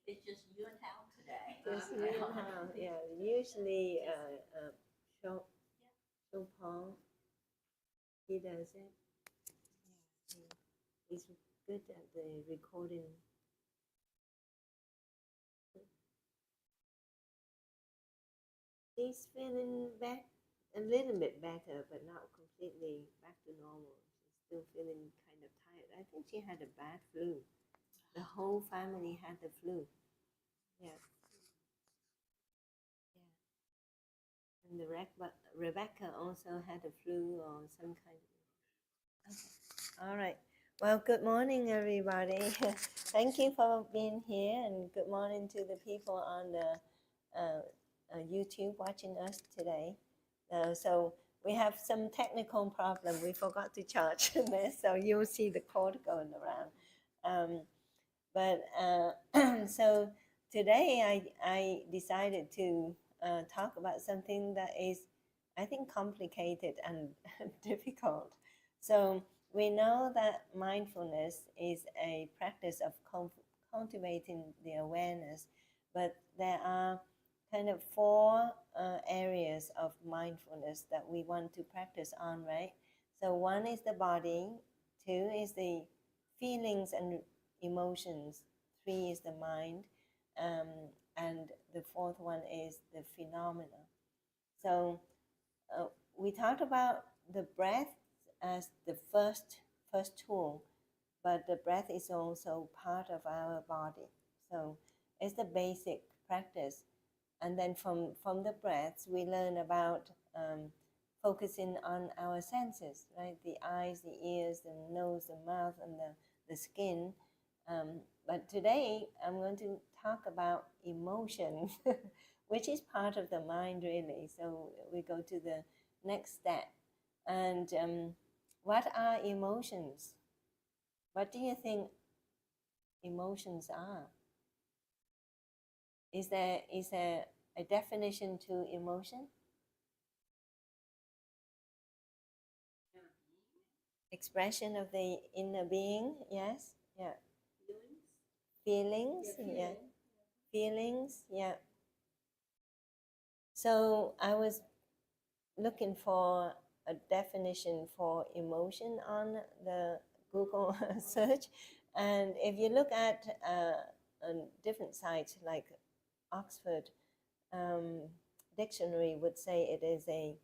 It's just you and Hal today. Just you and Hal, yeah. Usually, Chopin, he does it. Yeah, he's good at the recording. He's feeling back a little bit better, but not completely back to normal. She's still feeling kind of tired. I think she had a bad flu. The whole family had the flu. Yeah. Yeah. And Rebecca also had a flu or some kind of. Okay. All right. Well, good morning, everybody. Thank you for being here, and good morning to the people on the YouTube watching us today. So we have some technical problem. We forgot to charge this, so you'll see the cord going around. So today I decided to talk about something that is, I think, complicated and difficult. So we know that mindfulness is a practice of cultivating the awareness, but there are kind of four areas of mindfulness that we want to practice on, right? So one is the body, two is the feelings and emotions, three is the mind, and the fourth one is the phenomena. So we talked about the breath as the first tool, but the breath is also part of our body. So it's the basic practice. And then from the breaths, we learn about focusing on our senses, right? The eyes, the ears, the nose, the mouth, and the skin. But today, I'm going to talk about emotion, which is part of the mind, really. So we go to the next step. And what are emotions? What do you think emotions are? Is there a definition to emotion? Expression of the inner being, yes, yeah. Feelings, yeah. Feelings, yeah. So I was looking for a definition for emotion on the Google search, and if you look at different sites like Oxford Dictionary would say it is a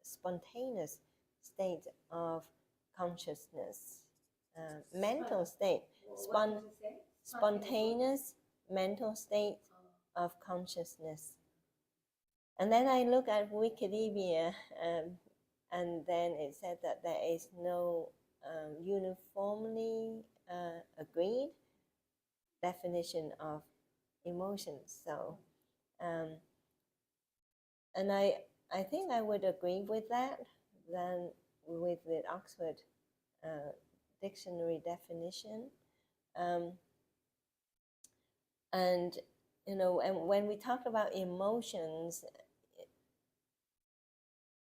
spontaneous state of consciousness, mental state, spontaneous mental state of consciousness. And then I look at Wikipedia, and then it said that there is no uniformly agreed definition of emotions. So, and I think I would agree with that than with the Oxford Dictionary definition. And you know, and when we talk about emotions,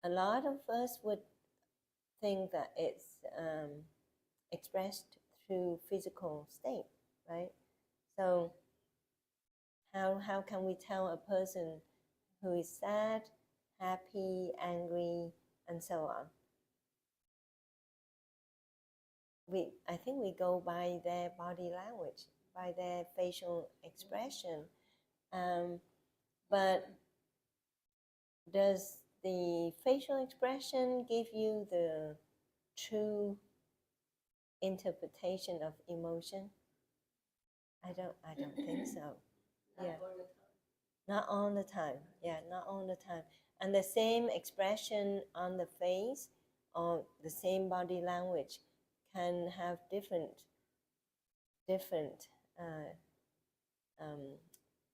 a lot of us would think that it's expressed through physical state, right? So how can we tell a person who is sad, happy, angry, and so on? I think we go by their body language, by their facial expression. But does the facial expression give you the true interpretation of emotion? I don't think so. Yeah. Not all the time. Yeah, not all the time. And the same expression on the face or the same body language can have different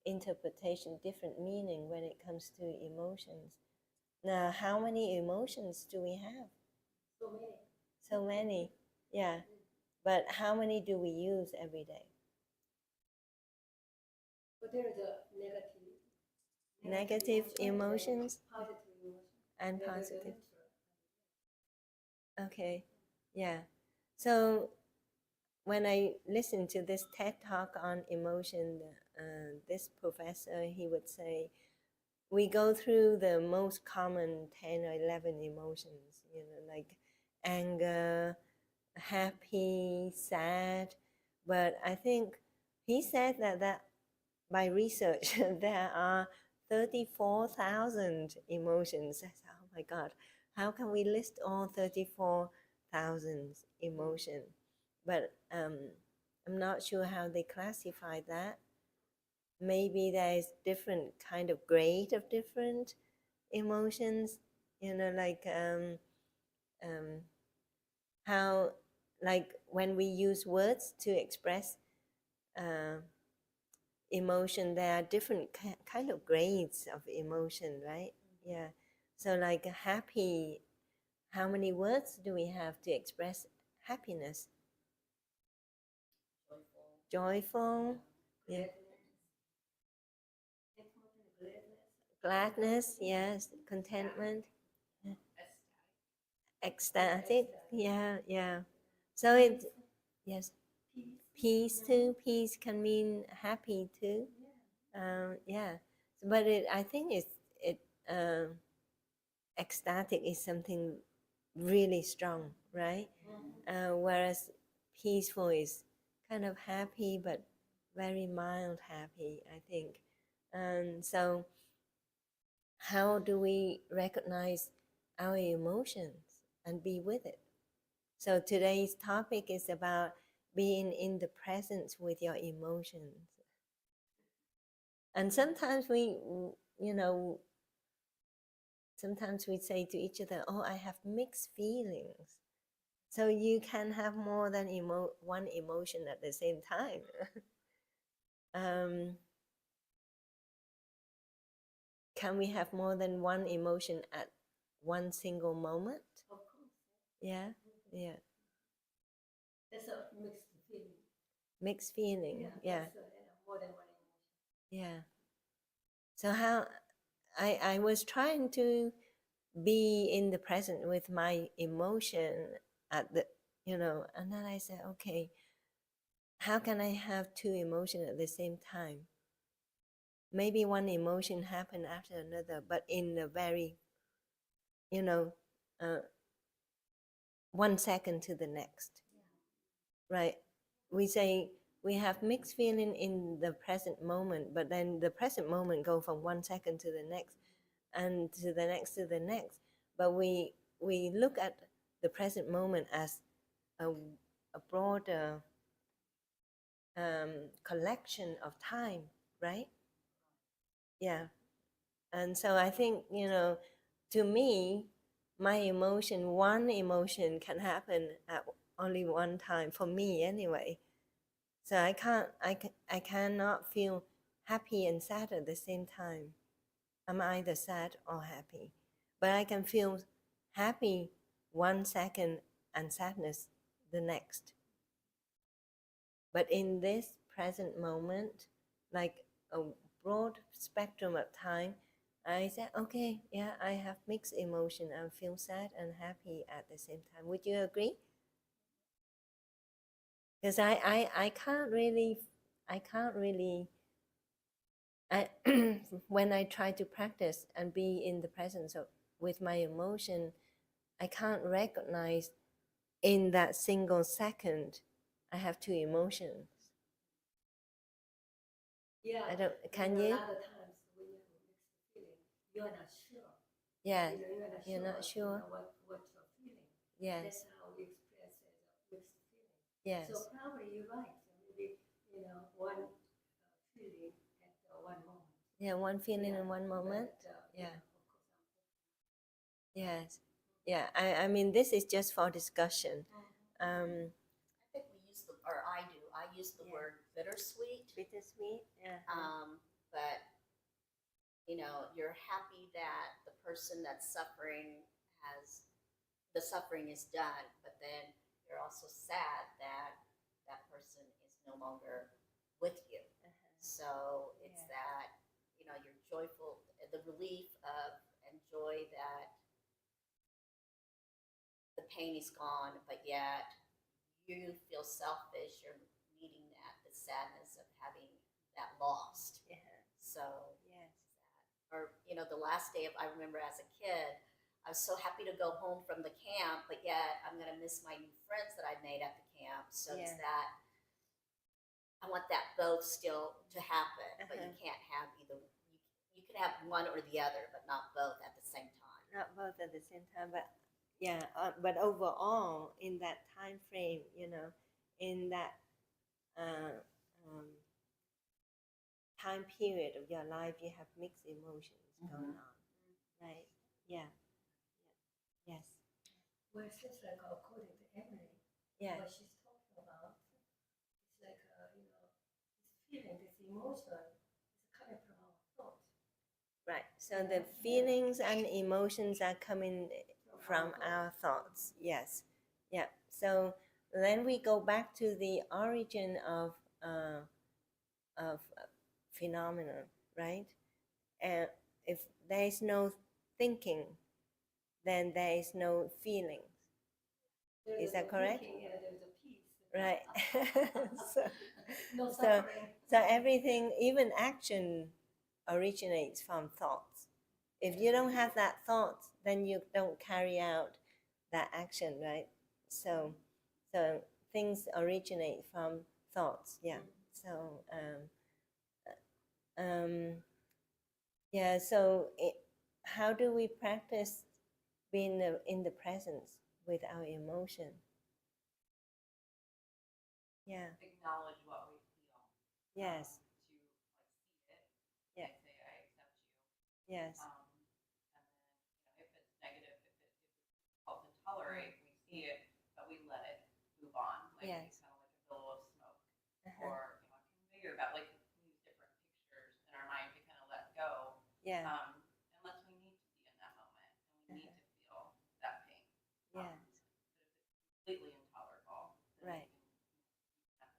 interpretation, different meaning when it comes to emotions. Now, how many emotions do we have? So many. So many, yeah. But how many do we use every day? But there is a negative emotions positive emotion. and positive. Okay, yeah. So when I listened to this TED talk on emotion, this professor, he would say, we go through the most common 10 or 11 emotions, like anger, happy, sad. But I think he said that by research, there are 34,000 emotions. I said, oh my God, how can we list all 34,000 emotions? But I'm not sure how they classify that. Maybe there is different kind of grade of different emotions, like how, like when we use words to express emotion, there are different kind of grades of emotion, right? Yeah. So like happy, how many words do we have to express happiness? Joyful. Yeah. Gladness, yes. Contentment. Yeah. Ecstatic. Yeah, yeah. So it, yes. Peace too. Peace can mean happy too. Yeah. But I think ecstatic is something really strong, right? Whereas peaceful is kind of happy, but very mild happy, I think. And so, how do we recognize our emotions and be with it? So today's topic is about being in the presence with your emotions. And sometimes sometimes we say to each other, oh, I have mixed feelings. So you can have more than one emotion at the same time. Can we have more than one emotion at one single moment? Of course. Yeah, yeah. That's a mixed feeling. Mixed feeling, yeah. More than one emotion. Yeah. So how I was trying to be in the present with my emotion at the, and then I said, okay, how can I have two emotions at the same time? Maybe one emotion happen after another, but in a very, 1 second to the next, right? We say we have mixed feeling in the present moment, but then the present moment go from 1 second to the next, and to the next to the next. But we look at the present moment as a broader collection of time, right? Yeah. And so I think, to me, my emotion, one emotion can happen at only one time, for me anyway. So I cannot feel happy and sad at the same time. I'm either sad or happy. But I can feel happy 1 second and sadness the next. But in this present moment, like a broad spectrum of time, I said, okay, yeah, I have mixed emotion. I feel sad and happy at the same time. Would you agree? Because I can't really, when I try to practice and be in the presence with my emotion, I can't recognize in that single second I have two emotions. Yeah. I don't. Can you? A lot of times when you have a mixed feeling, you're not sure. Yeah. You're not sure. What you're feeling. Yes. That's how we express as a mixed feeling. Yes. So probably you're right. Maybe one feeling at one moment. Yeah, one feeling in one moment. But, yeah. Of course, Yes. Yeah. I mean, this is just for discussion. I think we use I do. I use the word bittersweet. Bittersweet. Yeah. But you're happy that the person that's suffering the suffering is done, but then you're also sad that that person is no longer with you. So it's that you're joyful, the relief of and joy that the pain is gone, but yet you feel selfish, you're needing that, the sadness of having that lost. Yeah. So, Yes. or, the last day of, I remember as a kid, I was so happy to go home from the camp, but yet I'm going to miss my new friends that I made at the camp. So it's Yeah. that I want that both still to happen, but you Uh-huh. can't have either. You can have one or the other, but not both at the same time. Not both at the same time, but yeah, but overall in that time frame, in that uh, um, time period of your life, you have mixed emotions going on, right? Yeah. Yes. Well, it seems like according to Emily, Yeah. what she's talking about, it's like, this feeling, this emotion is coming from our thoughts. Right. So the feelings and emotions are coming from our thoughts. Yes. Yeah. So then we go back to the origin of phenomena, right? And if there is no thinking, then there is no feeling. Is that correct? Yeah, there's a peace. Right. No so suffering. so everything, even action, originates from thoughts. If you don't have that thought, then you don't carry out that action, right? So things originate from thoughts. Yeah. So yeah. So how do we practice being in the presence with our emotion? Yeah. Acknowledge what we feel. Yes. To see it. Yeah. And say, I accept you. Yes. And then, if it's negative, if it's difficult to tolerate, we see it, but we let it move on. Like Yes. kind of like a billow of smoke. Uh-huh. Or, conveyor belt, like we use different pictures in our mind to kind of let go. Yeah. Unless we need to be in that moment and we need to feel that pain. Yeah. But if it's completely intolerable, then Right. we can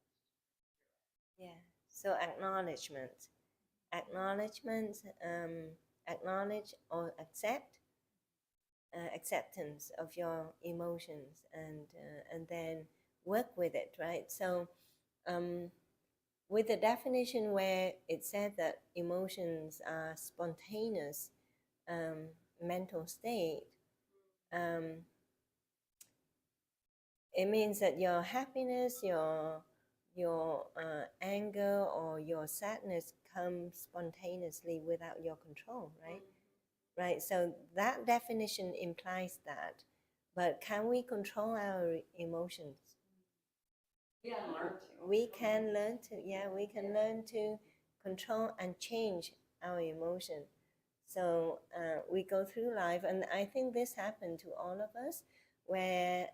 Yeah. So acknowledgement, acknowledge or acceptance of your emotions, and then work with it, right? So, with the definition where it said that emotions are spontaneous mental state, it means that your happiness, your anger or your sadness comes spontaneously without your control, right? Right. So that definition implies that. But can we control our emotions? We are learning to. We can learn to. Yeah, we can learn to control and change our emotion. So we go through life, and I think this happened to all of us, where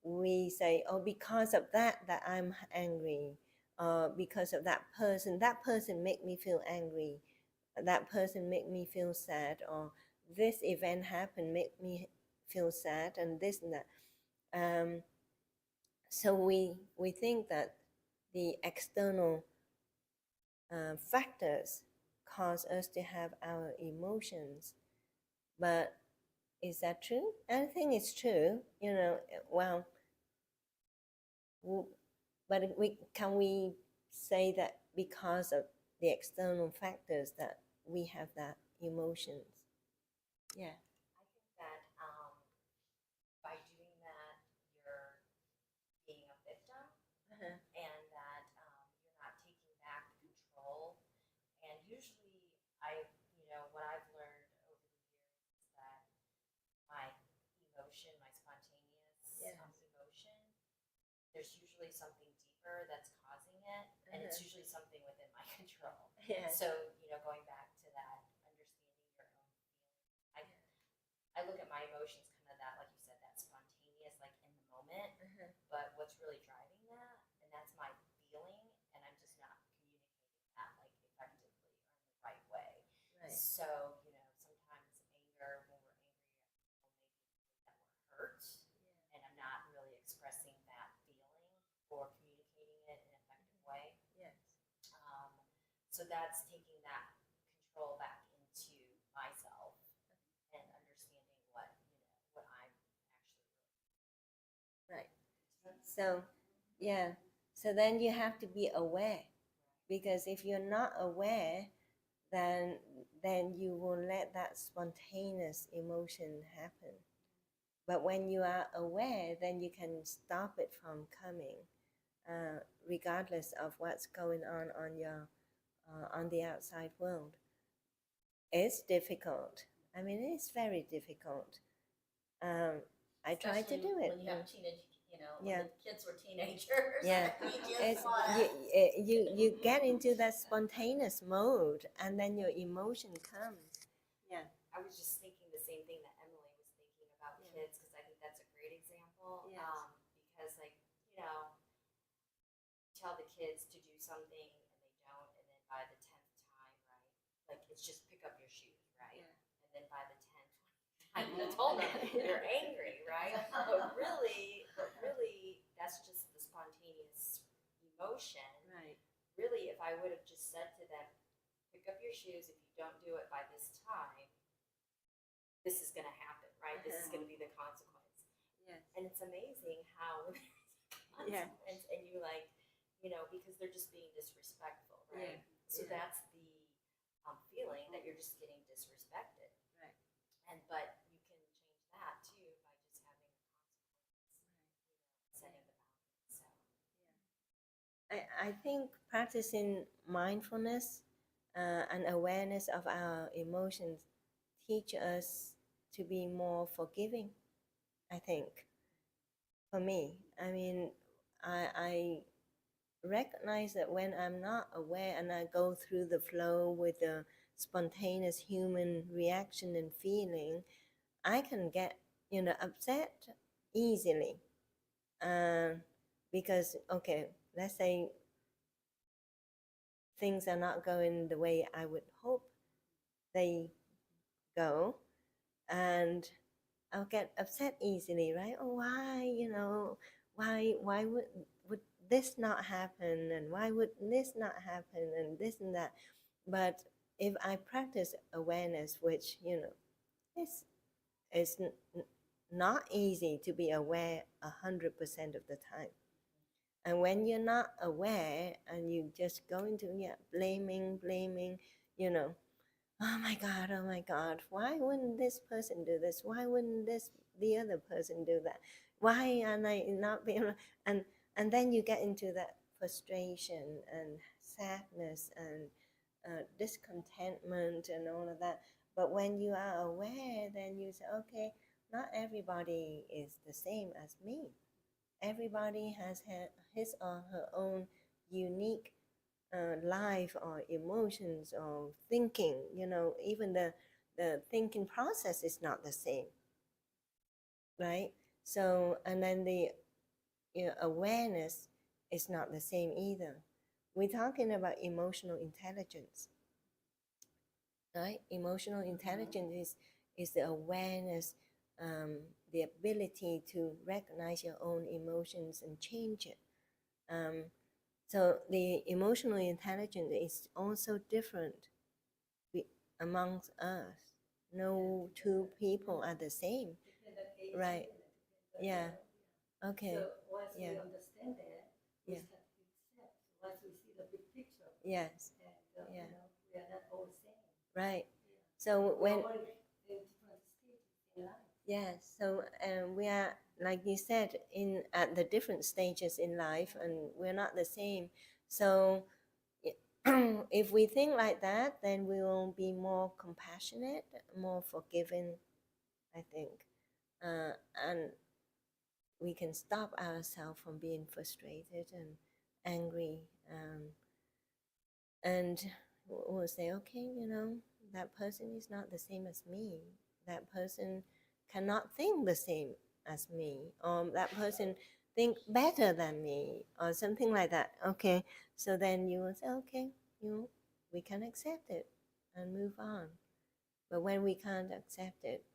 we say, "Oh, because of that I'm angry," because of that person made me feel angry, that person made me feel sad, or this event happened, made me feel sad, and this and that. So we think that the external factors cause us to have our emotions, but is that true? I think it's true. Well, but can we say that because of the external factors that we have that emotions? Yeah. I think that by doing that, you're being a victim, Uh-huh. and that you're not taking back control. And usually, what I've learned over the years is that my emotion, my spontaneous Yes. emotion, there's usually something deeper that's causing it, and it's Uh-huh. usually something within my control. Yeah. So, going back to that, understanding your own feelings, I look at my emotions kind of that, like you said, that spontaneous, like in the moment, Uh-huh. but what's really driving that, and that's my feeling, and I'm just not communicating that like effectively or in the right way. Right. So, sometimes anger, when we're angry, maybe that we're hurt, and I'm not really expressing that feeling or communicating it in an effective way. Yes. So that's taking that control back into myself and understanding what I'm actually really. Right. So, yeah. So then you have to be aware, because if you're not aware, then you will let that spontaneous emotion happen. But when you are aware, then you can stop it from coming, regardless of what's going on your on the outside world. It's difficult. I mean, it's very difficult. I try to Especially do it. when you have teenage, when Yeah. the kids were teenagers. Yeah, You just it's wanna- you get into that spontaneous mode, and then your emotion comes. Yeah, I was just thinking the same thing that Emily was thinking about Yeah. kids, because I think that's a great example. Yes. Because you tell the kids to do something and they don't, and then by the 10th time, right? Like it's just pick up your shoes, right? Yeah. And then by the 10th time you told them, you're angry, right? But really, that's just the spontaneous emotion. right. Really, if I would have just said to them, pick up your shoes, if you don't do it by this time, this is going to happen, right? This is going to be the consequence. Yes. And it's amazing how Yeah. consequence, and you because they're just being disrespectful, right? Yeah. So Yeah. that's the feeling that you're just getting disrespected. Right. But you can change that too by just having a consequence, setting the boundaries. So I think practicing mindfulness and awareness of our emotions teach us to be more forgiving, I think, for me. I mean, I recognize that when I'm not aware and I go through the flow with the spontaneous human reaction and feeling, I can get, upset easily. Because, okay, let's say things are not going the way I would hope they go, and I'll get upset easily, right? Oh, why would this not happen, and why would this not happen, and this and that. But if I practice awareness, which it's not easy to be aware 100% of the time. And when you're not aware and you just go into blaming, oh my God, why wouldn't this person do this? Why wouldn't the other person do that? Why am I not being able? And then you get into that frustration and sadness and discontentment and all of that. But when you are aware, then you say, okay, not everybody is the same as me. Everybody has his or her own unique life or emotions or thinking. Even the thinking process is not the same, right? So, and then the awareness is not the same either. We're talking about emotional intelligence, right? Emotional intelligence is the awareness, the ability to recognize your own emotions and change it. So the emotional intelligence is also different amongst us. No two people are the same. Right. Yeah. Okay. So once we Yeah. understand that, we Yeah. start to accept. Once we see the big picture, Yes. and Yeah. we are not all the same. Right. Yeah. So when We're all in different stages in life. yes, so we are, like you said, at the different stages in life, and we're not the same. So if we think like that, then we will be more compassionate, more forgiving, I think, and we can stop ourselves from being frustrated and angry, and we'll say, okay, that person is not the same as me. That person cannot think the same as me, or that person think better than me, or something like that. Okay, so then you will say, okay, we can accept it and move on. But when we can't accept it,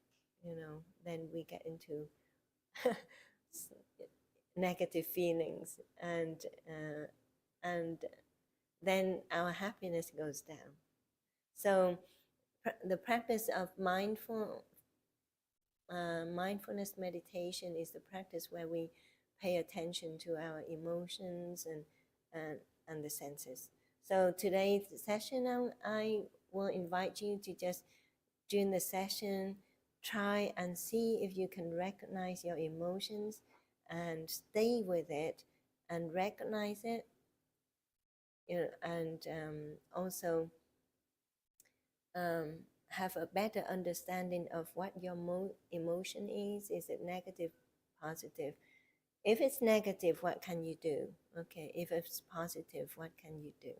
then we get into negative feelings, and then our happiness goes down. So the practice of mindfulness meditation is the practice where we pay attention to our emotions and the senses. So today's session, I will invite you to just, during the session, try and see if you can recognize your emotions and stay with it and recognize it, and also have a better understanding of what your emotion is. Is it negative, positive? If it's negative, what can you do? Okay, if it's positive, what can you do?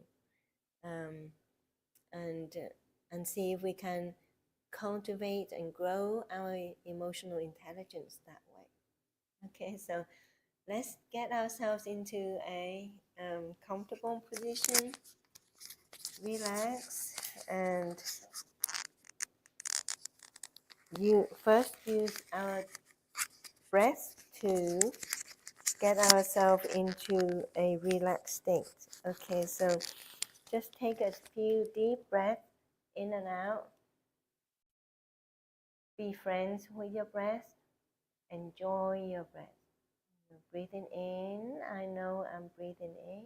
And see if we can cultivate and grow our emotional intelligence that way. Okay, so let's get ourselves into a comfortable position. Relax, and you first use our breath to get ourselves into a relaxed state. Okay, so just take a few deep breaths in and out. Be friends with your breath. Enjoy your breath. Breathing in, I know I'm breathing in.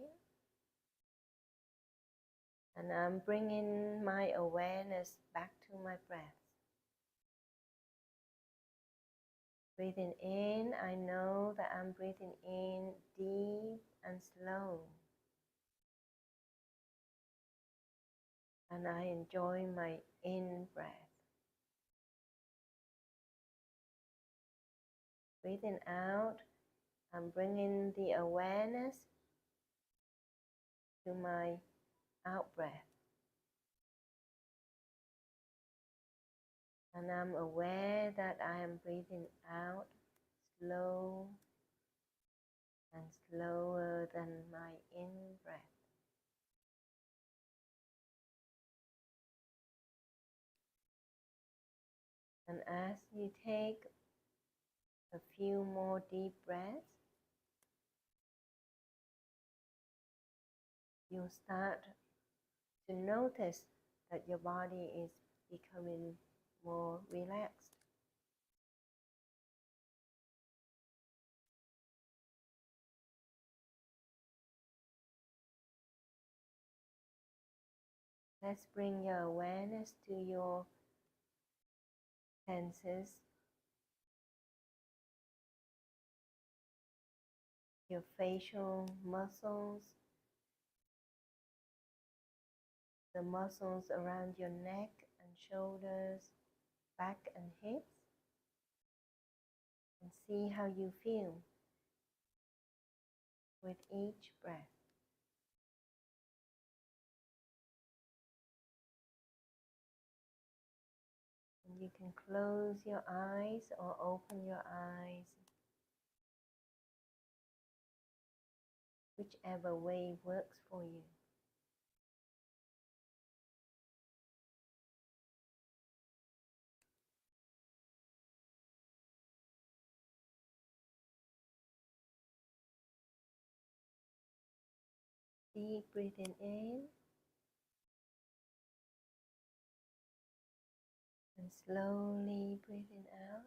And I'm bringing my awareness back to my breath. Breathing in, I know that I'm breathing in deep and slow. And I enjoy my in-breath. Breathing out, I'm bringing the awareness to my out-breath. And I'm aware that I am breathing out slow and slower than my in-breath. And as you take a few more deep breaths, you'll start to notice that your body is becoming more relaxed. Let's bring your awareness to your senses, your facial muscles, the muscles around your neck and shoulders, back and hips, and see how you feel with each breath. And you can close your eyes or open your eyes, whichever way works for you. Deep breathing in and slowly breathing out.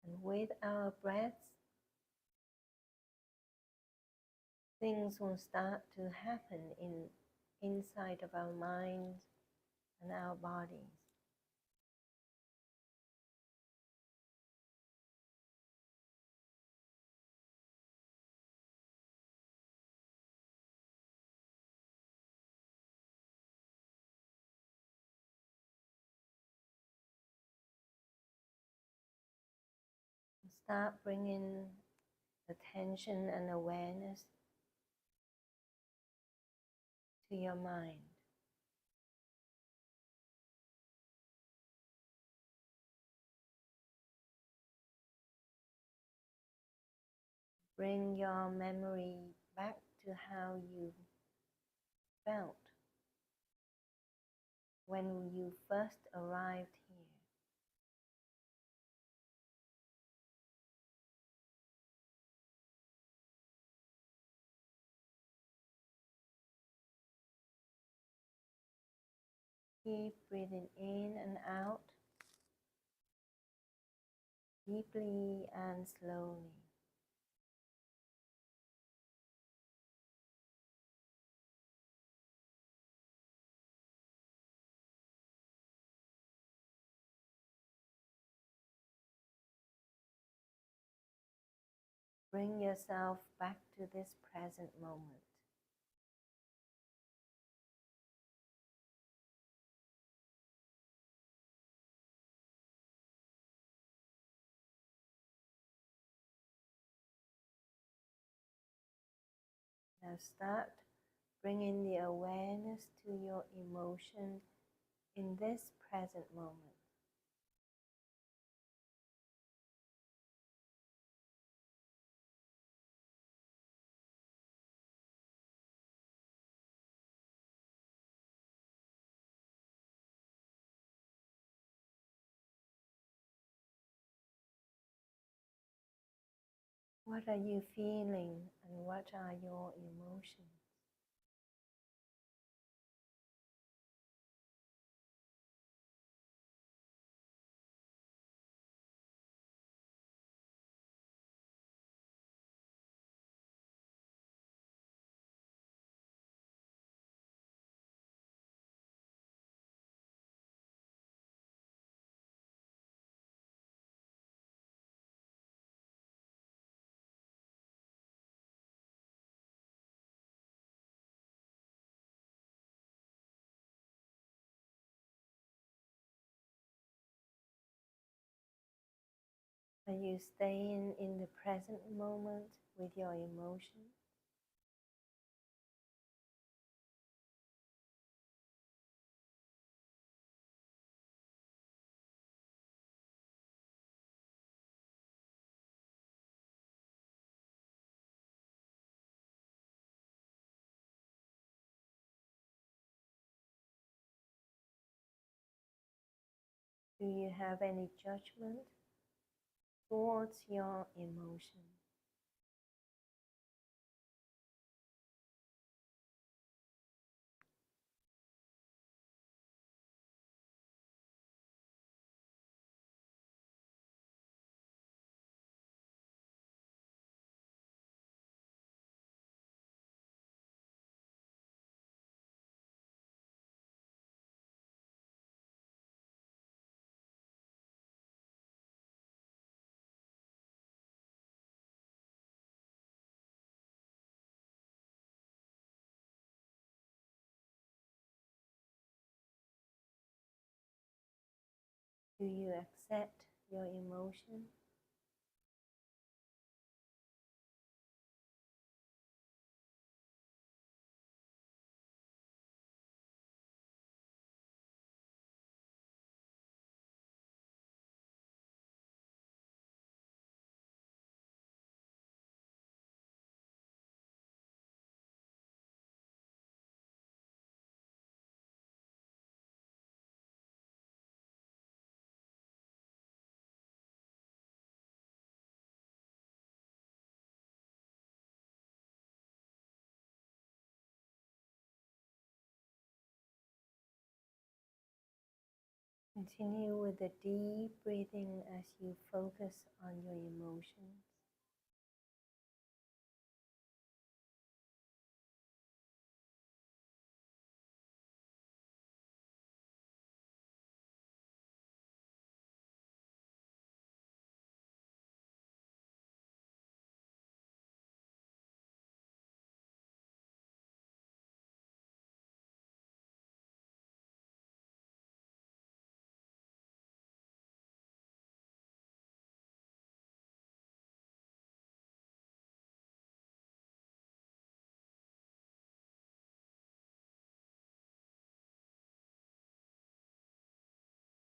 And with our breaths, things will start to happen inside of our minds and our bodies. Start bringing attention and awareness to your mind. Bring your memory back to how you felt when you first arrived here. Keep breathing in and out, deeply and slowly. Bring yourself back to this present moment. Now start bringing the awareness to your emotion in this present moment. What are you feeling and what are your emotions? Are you staying in the present moment with your emotions? Do you have any judgment towards your emotions? Do you accept your emotions? Continue with the deep breathing as you focus on your emotions.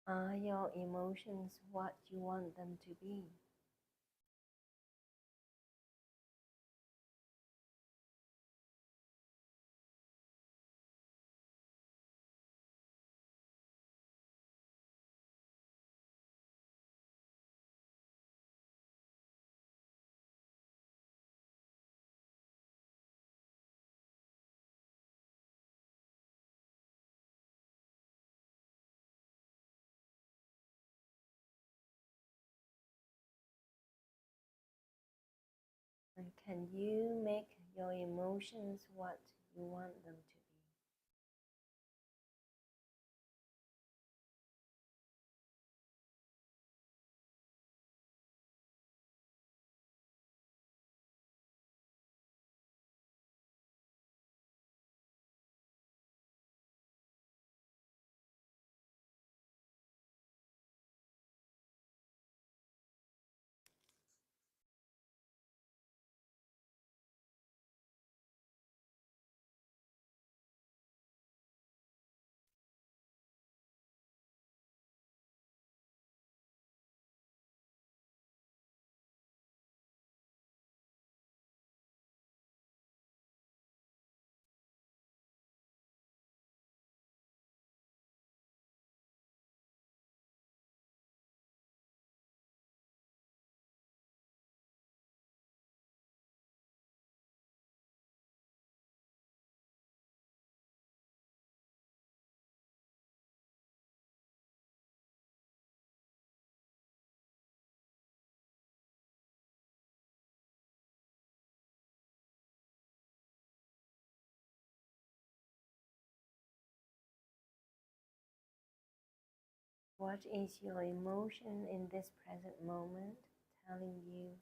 Are your emotions what you want them to be? And can you make your emotions what you want them to be? What is your emotion in this present moment telling you?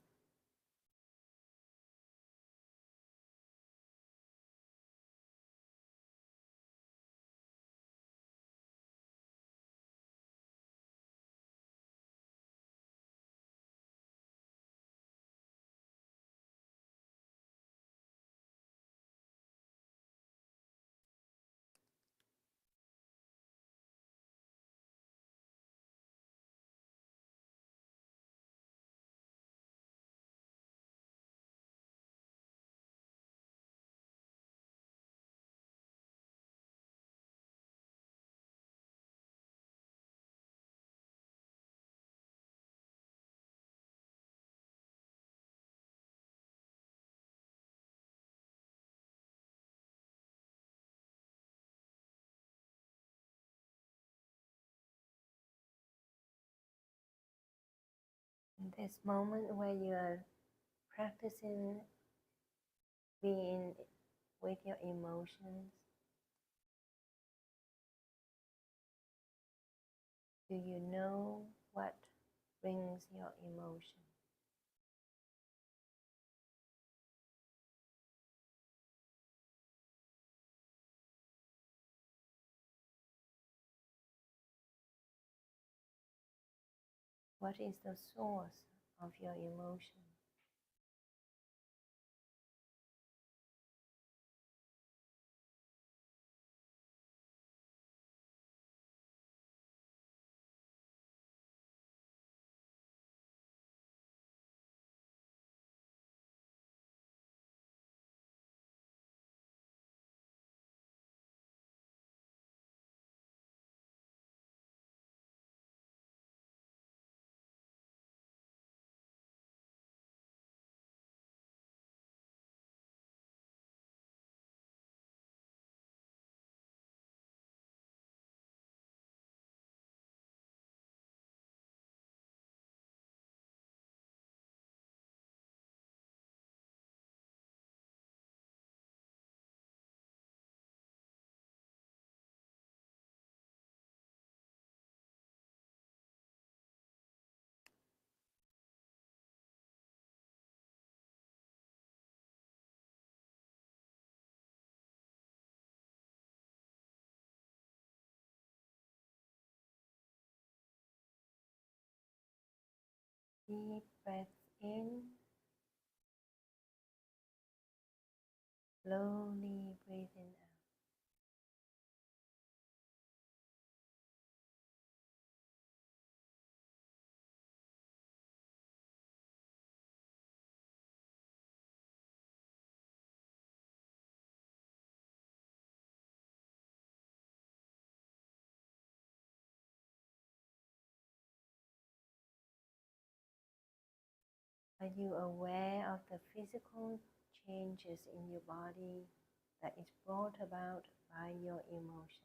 In this moment where you are practicing being with your emotions, do you know what brings your emotion? What is the source of your emotion? Deep breath in, slowly breathing out. Are you aware of the physical changes in your body that is brought about by your emotion?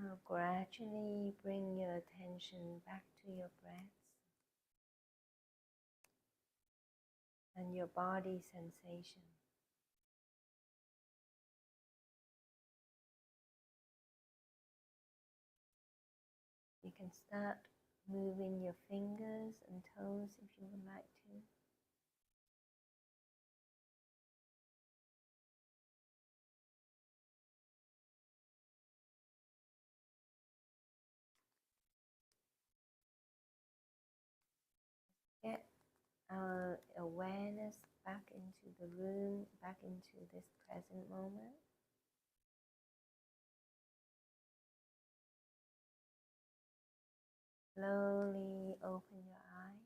Now gradually bring your attention back to your breath and your body sensation. You can start moving your fingers and toes if you would like to. Get our awareness back into the room, back into this present moment. Slowly open your eyes.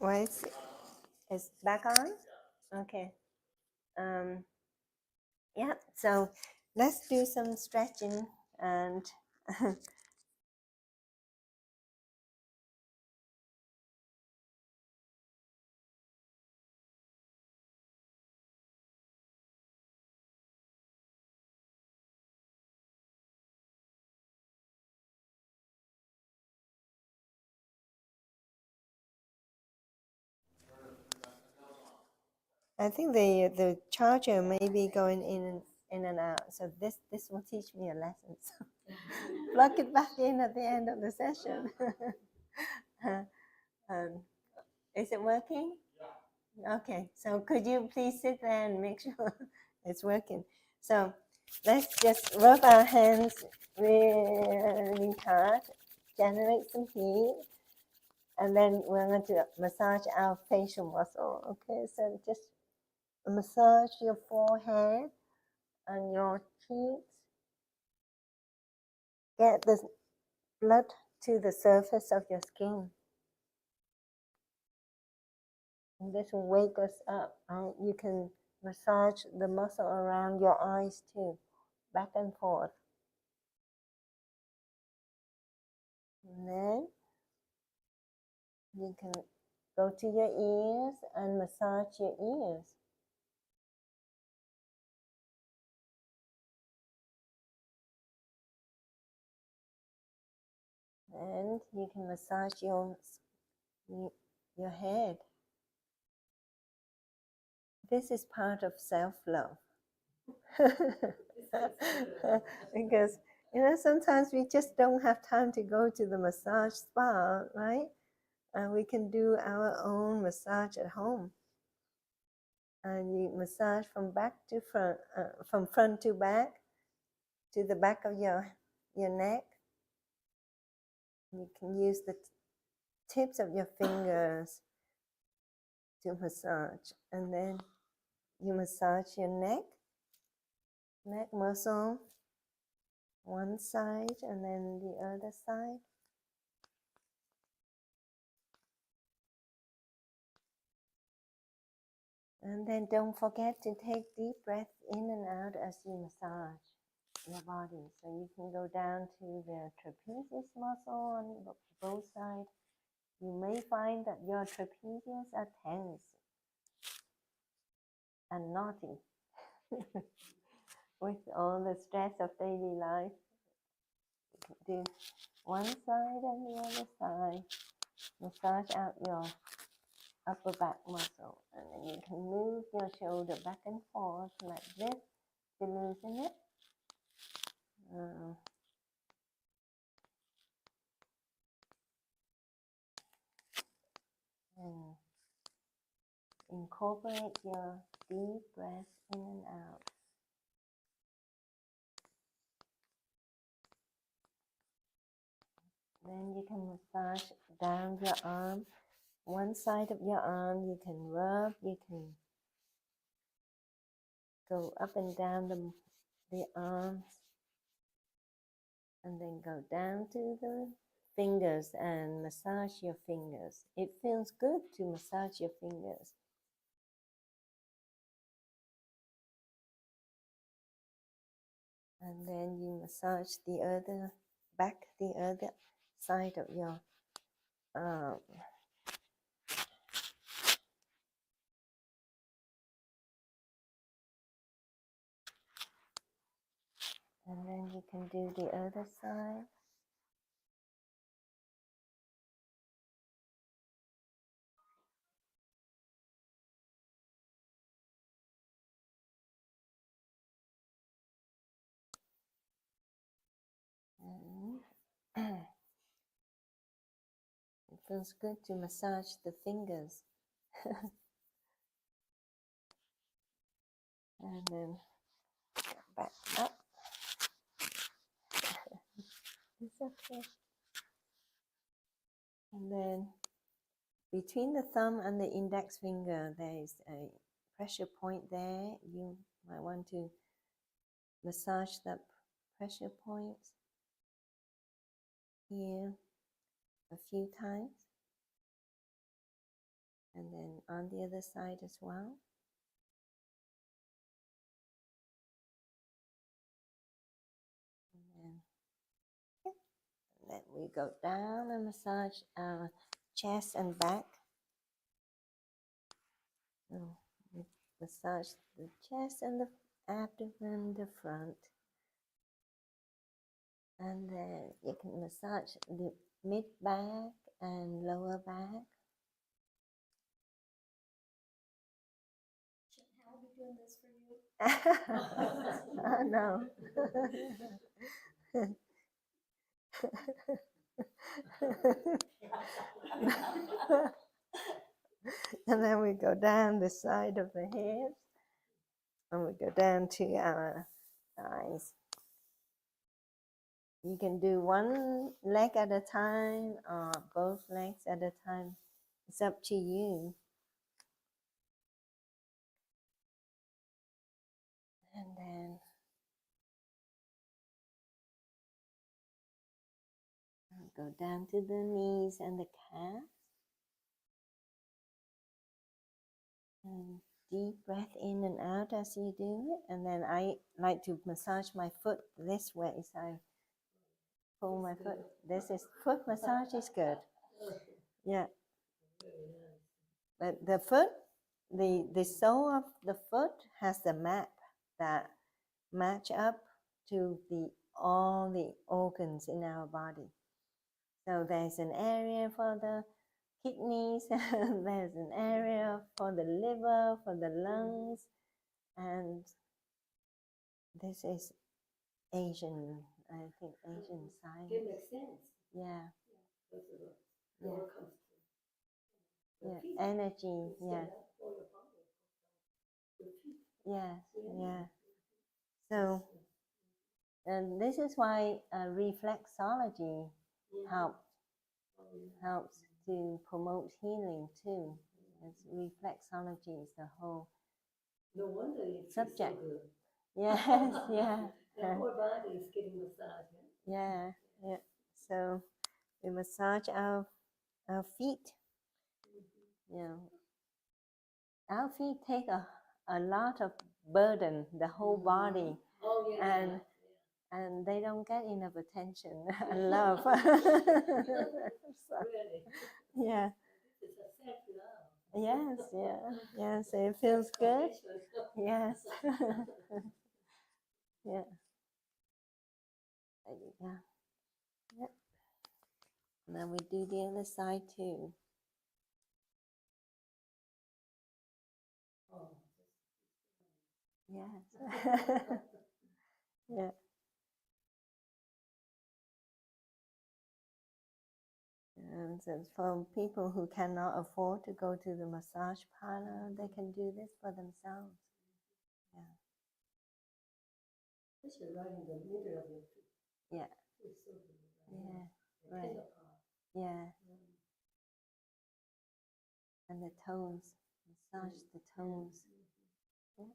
Well, it's back on? Okay. Yeah, so let's do some stretching and I think the charger may be going in and out. So this will teach me a lesson. So plug it back in at the end of the session. um, is it working? Okay. So could you please sit there and make sure it's working? So let's just rub our hands really hard, generate some heat, and then we're going to massage our facial muscle. Okay. So just massage your forehead and your cheeks. Get the blood to the surface of your skin. And this will wake us up. You can massage the muscle around your eyes too, back and forth. And then you can go to your ears and massage your ears. And you can massage your head. This is part of self-love. Because sometimes we just don't have time to go to the massage spa, right? And we can do our own massage at home. And you massage from back to front, from front to back, to the back of your neck. You can use the tips of your fingers to massage, and then you massage your neck muscle, one side and then the other side. And then don't forget to take deep breaths in and out as you massage your body. So you can go down to the trapezius muscle on both sides. You may find that your trapezius are tense and naughty with all the stress of daily life. Do one side and the other side. Massage out your upper back muscle, and then you can move your shoulder back and forth like this to loosen it. And incorporate your deep breath in and out. Then you can massage down your arm. One side of your arm you can rub, you can go up and down the arms, and then go down to the fingers and massage your fingers. It feels good to massage your fingers. And then you massage the other side of your arm. And then you can do the other side. And it feels good to massage the fingers. And then back up. It's okay. And then between the thumb and the index finger, there is a pressure point there. You might want to massage that pressure point here a few times. And then on the other side as well. And then we go down and massage our chest and back. So we massage the chest and the abdomen, the front. And then you can massage the mid back and lower back. I'll be doing this for you. Oh, no. And then we go down the side of the hips, and we go down to our thighs. You can do one leg at a time or both legs at a time. It's up to you. And then go down to the knees and the calves. And deep breath in and out as you do it. And then I like to massage my foot this way. So I pull my foot. This is foot massage is good. Yeah. But the foot, the sole of the foot has the map that match up to all the organs in our body. So there's an area for the kidneys, there's an area for the liver, for the lungs, and this is Asian, I think Asian science. It makes sense. Yeah. Those are the lower comes to Yeah. feet. Energy, yeah. For your body. Your feet. Yes, yeah. So, and this is why reflexology helps to promote healing too. As reflexology is the whole No wonder you feel subject. so good. Yes, yeah. The whole body is getting massaged. Yeah, yeah. So we massage our feet. You know, our feet take a lot of burden, the whole body, Oh, yeah. and they don't get enough attention and love. So, Really. yeah. This is a self-love. Yes, yes, it feels good. Yes. Yeah. There you go. Yep. And then we do the other side too. Oh, Yes. Yeah. And so for people who cannot afford to go to the massage parlor, they can do this for themselves. Yeah. especially right in the middle of your feet. Yeah. It's so good. Yeah. Right. Right. Apart. Yeah. And the toes. Massage the toes. Yes.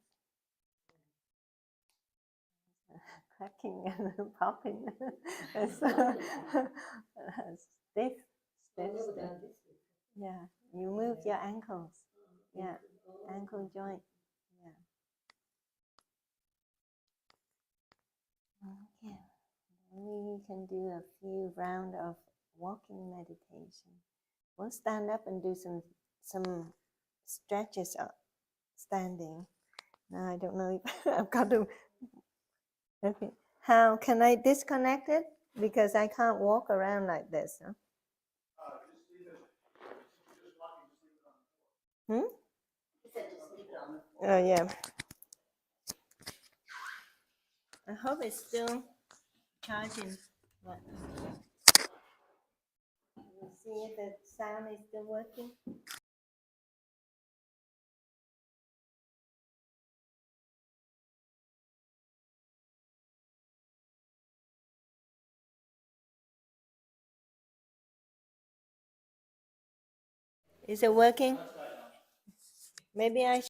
Cracking and popping. It's stiff. I've never done this before. Yeah. You move your ankles. Yeah. Ankle joint. Yeah. Okay. We can do a few rounds of walking meditation. We'll stand up and do some stretches standing. Now I don't know if I've got to. Okay. How can I disconnect it? Because I can't walk around like this. Huh? Hmm? He said just leave it on the Oh yeah. I hope it's still charging. But we'll see if the sound is still working. Is it working? Maybe I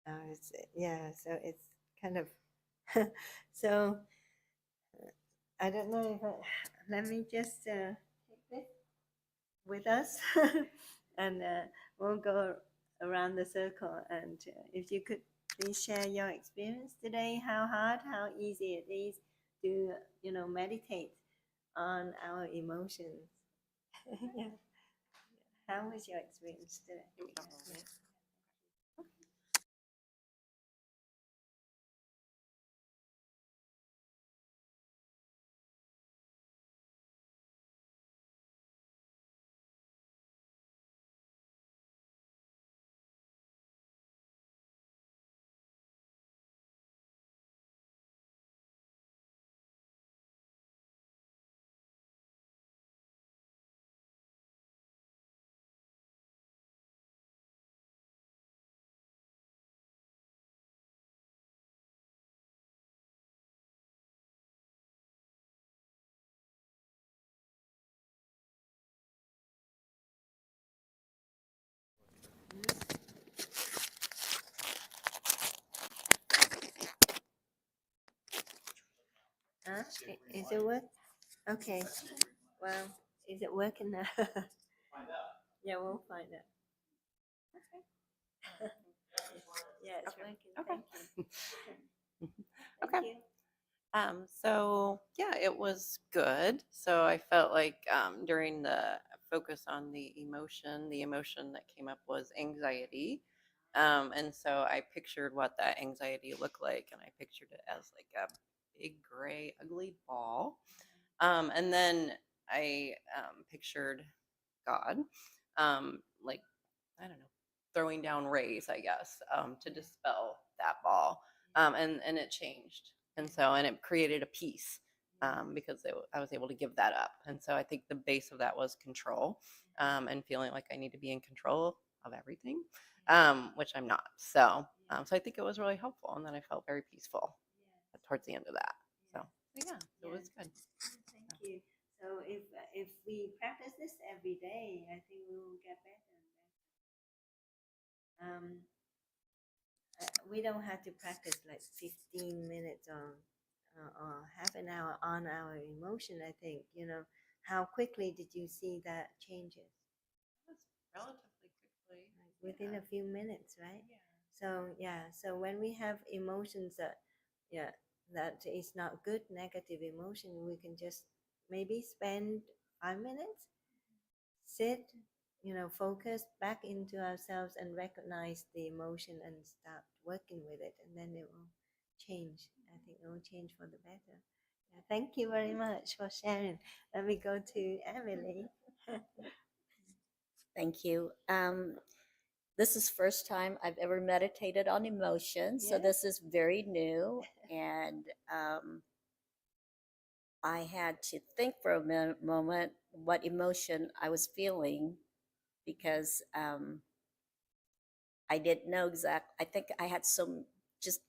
So it's kind of so I don't know if let me just take this with us and we'll go around the circle. And if you could please share your experience today, how hard, how easy it is to, meditate on our emotions. Yeah. How was your experience today? Huh? Is it work? Okay. Well, is it working now? Yeah, we'll find out. Yeah, it's working. Okay. Thank you. Okay. Thank you. So yeah, it was good. So I felt like during the focus on the emotion that came up was anxiety. And so I pictured what that anxiety looked like, and I pictured it as like a big gray ugly ball. And then I pictured God, like, I don't know, throwing down rays, I guess, to dispel that ball. And it changed. And it created a peace because I was able to give that up. And so I think the base of that was control and feeling like I need to be in control of everything, which I'm not. So I think it was really helpful. And then I felt very peaceful towards the end of that. So yeah, it was good. Thank you. So if we practice this every day, I think we will get better and better. We don't have to practice like 15 minutes or half an hour on our emotion. I think, how quickly did you see that changes? It was relatively quickly. Like within a few minutes, right? So when we have emotions that is not good, negative emotion, we can just maybe spend 5 minutes, sit, focus back into ourselves and recognize the emotion and start working with it, and then it will change. I think it will change for the better. Yeah, thank you very much for sharing. Let me go to Emily. Thank you. This is first time I've ever meditated on emotion, so Yeah. this is very new, and I had to think for a moment what emotion I was feeling because I didn't know exact. I think I had some just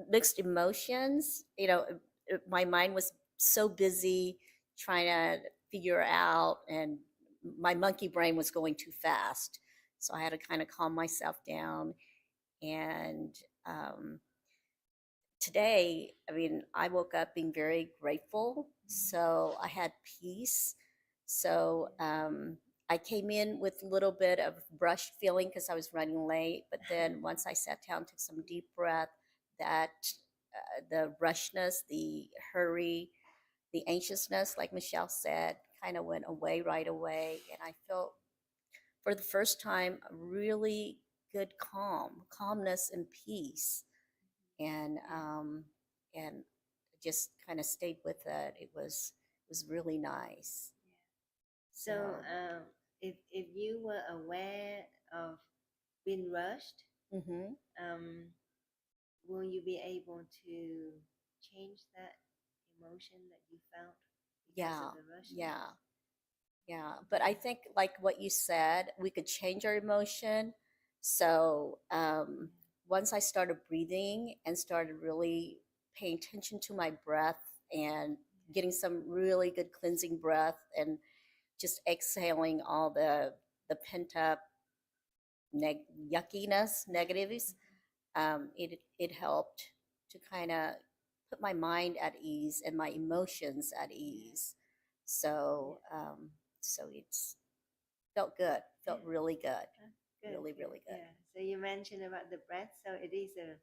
mixed emotions. My mind was so busy trying to figure out, and my monkey brain was going too fast. So I had to kind of calm myself down. And today, I mean, I woke up being very grateful. So I had peace. So I came in with a little bit of rushed feeling because I was running late. But then once I sat down, took some deep breath, that the rushness, the hurry, the anxiousness, like Michelle said, kind of went away right away. And I felt for the first time a really good calmness and peace. And just kind of stayed with it. It was really nice. So if you were aware of being rushed, Mm-hmm. will you be able to change that emotion that you felt because Yeah, of the rush? yeah. But I think, like what you said, we could change our emotion. So once I started breathing and started really paying attention to my breath and getting some really good cleansing breath and just exhaling all the pent up yuckiness, negatives, it helped to kind of put my mind at ease and my emotions at ease. So so it's felt good, felt really good, Good, really good, really good. yeah. So you mentioned about the breath, so it is a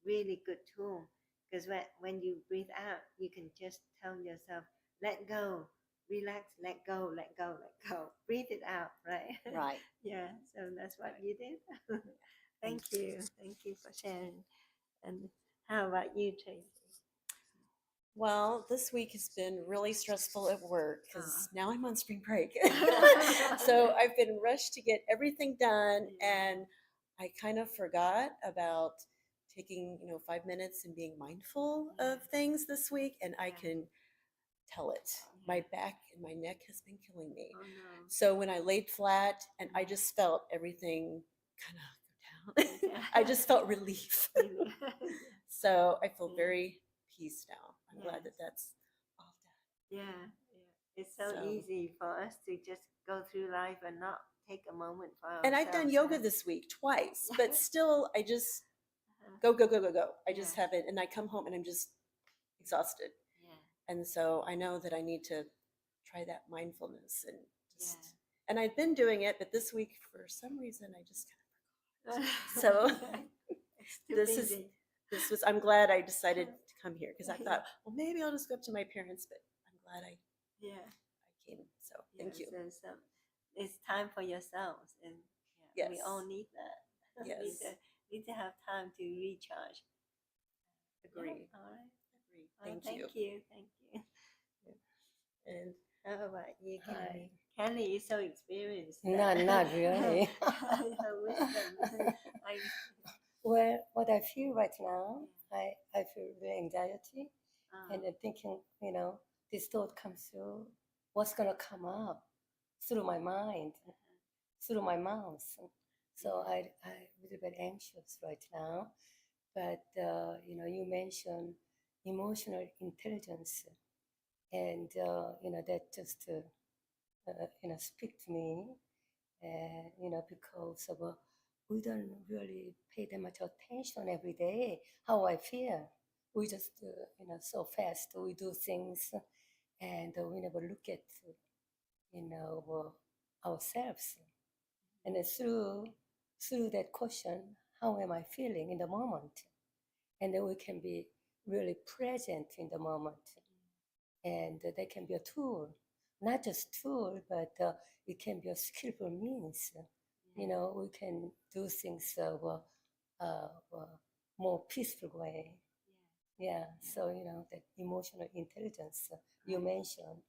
really good tool because when you breathe out, you can just tell yourself, let go, relax, let go, let go, let go. Breathe it out, right? Right. Yeah, so that's what you did. Thank you. Thank you for sharing. And how about you, Tracy? Well, this week has been really stressful at work because now I'm on spring break. Ah. So I've been rushed to get everything done, Yeah. and I kind of forgot about taking, 5 minutes and being mindful of things this week, and I Yeah. can tell it. Yeah. My back and my neck has been killing me. Oh no. So when I laid flat and I just felt everything kind of go down, Yeah. I just felt relief. Really? So I feel Yeah. very peace now. I'm glad Yes. that that's all done. Yeah, yeah. It's so So- easy for us to just go through life and not take a moment for ourselves. And I've done yoga this week twice, but still I just go, go, go, go, go. I just Yeah. haven't, and I come home and I'm just exhausted. Yeah, And so I know that I need to try that mindfulness and just, yeah. and I've been doing it, but this week for some reason I just kind of So- it's too this is- busy. I'm glad I decided to come here because I thought, well, maybe I'll just go up to my parents, but I'm glad I Yeah, came. So thank you. So it's time for yourselves, and yeah, we Yes. all need that. Yes. need to have time to recharge. Agree. Yeah, all right. Agree. Well, Thank you. Thank you. And How about you, Hi. Kelly? Kelly is so experienced. Not really. Her wisdom. Well, what I feel right now, I feel the anxiety and uh, then thinking, this thought comes through, what's going to come up through my mind, through my mouth. So I'm a little bit anxious right now. But, you mentioned emotional intelligence. And, that just, speak to me. Because of we don't really pay that much attention every day how I feel. We just, so fast we do things, and we never look at, ourselves. And then through that question, how am I feeling in the moment? And then we can be really present in the moment. And that can be a tool, not just tool, but it can be a skillful means. We can do things more peaceful way. Yeah. So that emotional intelligence you mentioned,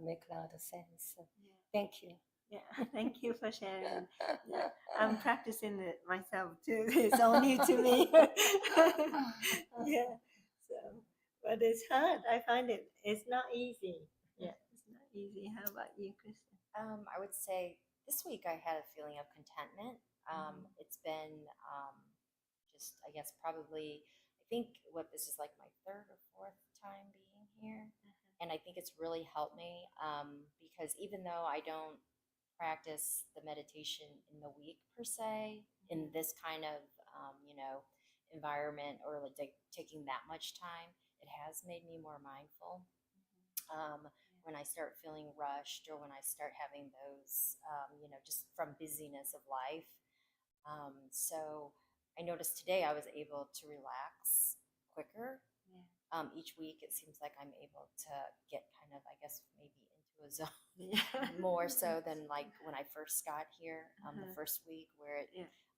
make a lot of sense. Thank you. yeah, thank you for sharing. Yeah, I'm practicing it myself too. It's all new to me. Yeah. So, but it's hard. I find it's not easy. Yeah, it's not easy. How about you, Kristen? I would say this week I had a feeling of contentment. It's been just, I guess, probably, I think what this is like my third or fourth time being here. And I think it's really helped me because even though I don't practice the meditation in the week per se, in this kind of, environment or like taking that much time, it has made me more mindful. When I start feeling rushed or when I start having those, just from busyness of life. So I noticed today I was able to relax quicker. Each week it seems like I'm able to get kind of, I guess, maybe into a zone more so than like when I first got here, the first week where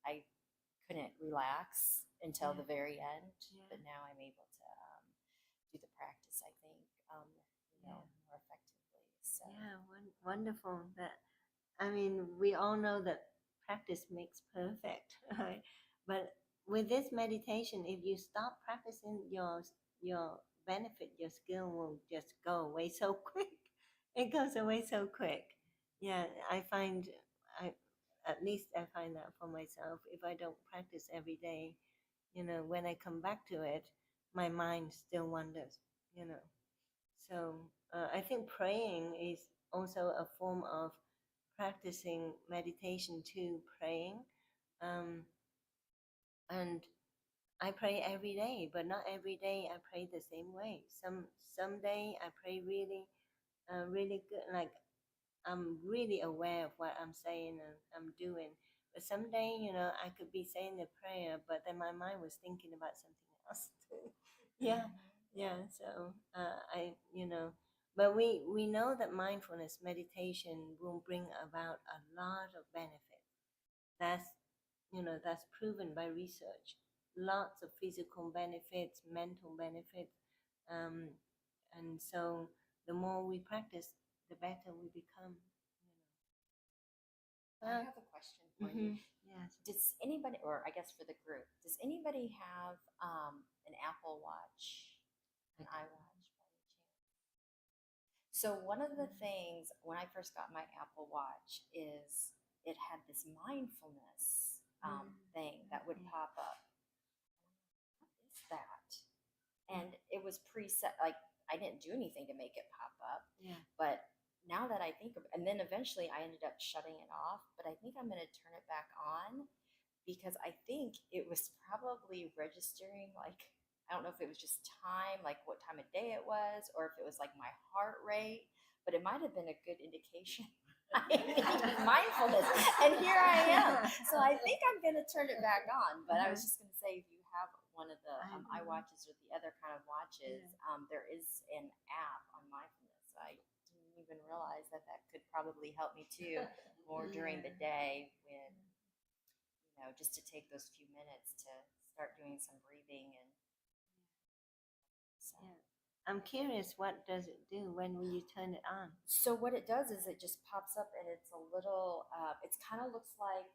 I couldn't relax until the very end. But now I'm able to do the practice, I think, more effectively. So. Yeah, wonderful. I mean, we all know that practice makes perfect, right? But with this meditation, if you stop practicing, your benefit, your skill will just go away so quick. It goes away so quick. Yeah, I find at least I find that for myself. If I don't practice every day, when I come back to it, my mind still wanders. So I think praying is also a form of practicing meditation too, praying. And I pray every day, but not every day I pray the same way. Some day I pray really, really good, like I'm really aware of what I'm saying and I'm doing. But someday, I could be saying the prayer, but then my mind was thinking about something else too. Yeah, yeah. So but we know that mindfulness meditation will bring about a lot of benefits. That's proven by research. Lots of physical benefits, mental benefits, and so the more we practice, the better we become. I have a question for you. Yes. Does anybody, or I guess for the group, does anybody have an Apple Watch, an iWatch by any chance? So one of the things when I first got my Apple Watch is it had this mindfulness thing that would pop up. What is that? And it was preset. Like I didn't do anything to make it pop up. Yeah. But now that I think of, and then eventually I ended up shutting it off. But I think I'm going to turn it back on because I think it was probably registering like, I don't know if it was just time, like what time of day it was, or if it was like my heart rate, but it might have been a good indication. I need mindfulness, and here I am. So I think I'm going to turn it back on. But I was just going to say, if you have one of the iWatches or the other kind of watches, there is an app on mindfulness. I didn't even realize that could probably help me too, more during the day when, just to take those few minutes to start doing some breathing and. So. Yeah. I'm curious, what does it do when you turn it on? So what it does is it just pops up and it's a little, it kind of looks like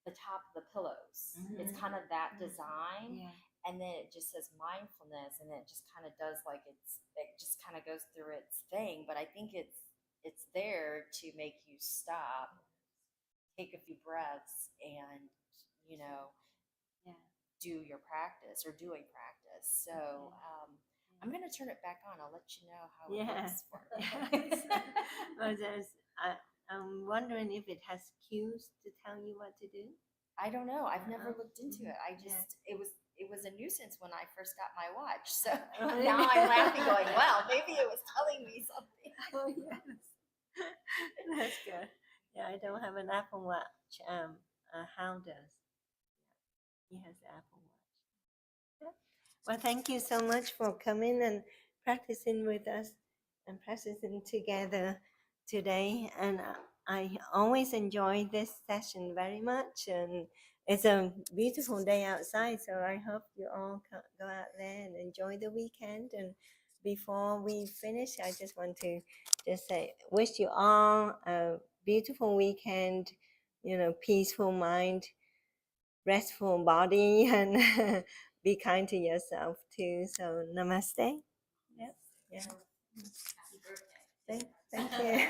the top of the pillows. It's kind of that design. Yeah. And then it just says mindfulness, and then it just kind of does like it just kind of goes through its thing. But I think it's there to make you stop, take a few breaths, and do your practice or doing practice. So I'm going to turn it back on. I'll let you know how it works for me. Well, I'm wondering if it has cues to tell you what to do. I don't know. I've never looked into it. I just it was a nuisance when I first got my watch. So now I'm laughing, going, "Well, maybe it was telling me something." Oh yes, that's good. Yeah, I don't have an Apple Watch. Hal does. He has the Apple Watch. Yeah. Well, thank you so much for coming and practicing with us and practicing together today. And I always enjoy this session very much. And it's a beautiful day outside, so I hope you all go out there and enjoy the weekend. And before we finish, I just want to say, wish you all a beautiful weekend, peaceful mind, restful body, and be kind to yourself too. So namaste. Yes. Yeah. Thank you.